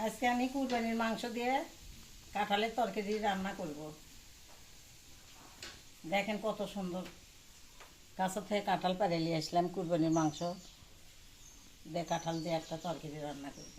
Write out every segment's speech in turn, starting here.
আজকে আমি কুরবানির মাংস দিয়ে কাঁঠালের তরকারি রান্না করব। দেখেন কত সুন্দর কাঁচা থেকে কাঁঠাল পাড়ে নিয়ে আসলাম। কুরবানির মাংস দিয়ে কাঁঠাল দিয়ে একটা তরকারি রান্না করব।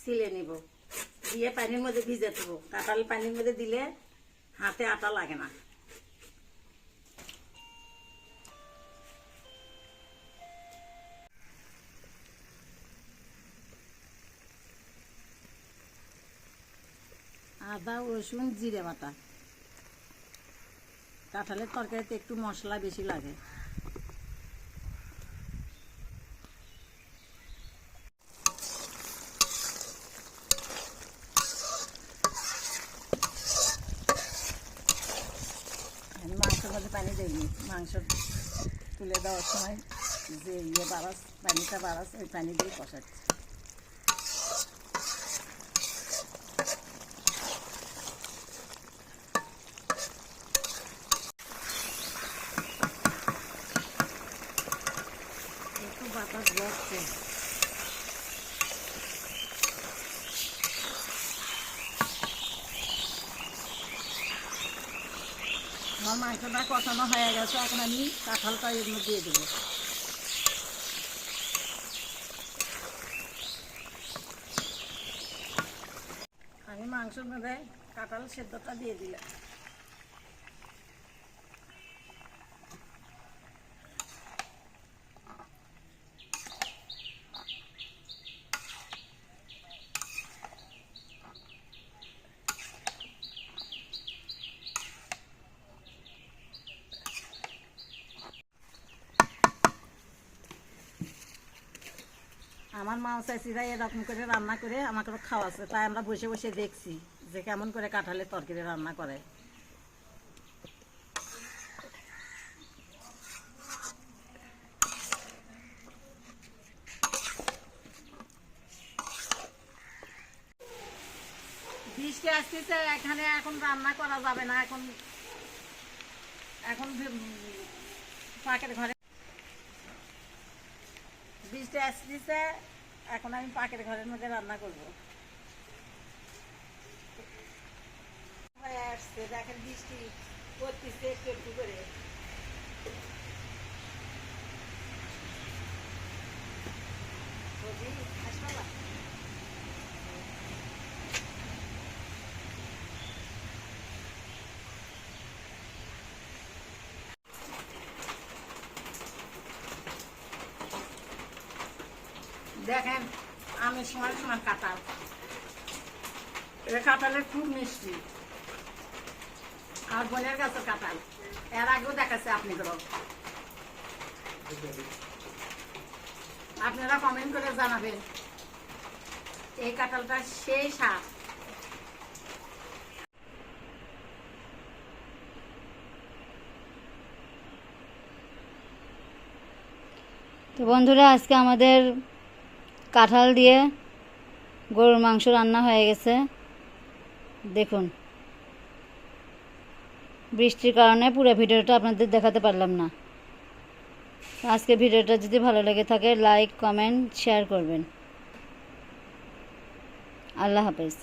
ছিলে নিব, দিয়ে পানির মধ্যে ভিজে দেবো। কাঁঠাল পানির মধ্যে দিলে হাতে আটা লাগে না। আদা রসুন জিরে বাটা। কাঁঠালের তরকারিতে একটু মশলা বেশি লাগে। আমি মাংসের মধ্যে পানি দিইনি। মাংস তুলে দেওয়ার সময় যে পানিটা বাড়াস ওই পানি দিয়ে কষাচ্ছি। একটু বাতাস বসছে। আমার মাংসটা কষানো হয়ে গেছে, এখন আমি কাঁঠালটা এর মধ্যে দিয়ে দেবো। আমি মাংসের মধ্যে কাঁঠাল সেদ্ধটা দিয়ে দিলাম। আমার মা চাইছিরা এরকম করে রান্না করে আমাকে খাওয়াচ্ছে, তাই আমরা বসে বসে দেখছি যে কেমন করে কাঁঠালের তরকারি রান্না করে। বৃষ্টি আসতেছে, এখানে এখন রান্না করা যাবে না। এখন এখন পাকের ঘরে বৃষ্টি আসতেছে, এখন আমি পাকের ঘরের মধ্যে রান্না করব। আসছে দেখেন, বৃষ্টি পড়তেছে একটু একটু করে। দেখেন আমি সমান সমান কাঁঠাল, কাঁঠালের খুব মিষ্টি। আর বোনের গাছের কাঁঠাল এর আগেও দেখাচ্ছে আপনারা কমেন্ট করে জানাবেন এই কাঁঠালটা সেই স্বাদ। তো বন্ধুরা, আজকে আমাদের কাঁঠাল দিয়ে গরুর মাংস রান্না হয়ে গেছে। দেখুন, বৃষ্টির কারণে পুরো ভিডিওটা আপনাদের দেখাতে পারলাম না। আজকে ভিডিওটা যদি ভালো লেগে থাকে লাইক কমেন্ট শেয়ার করবেন। আল্লাহ হাফেজ।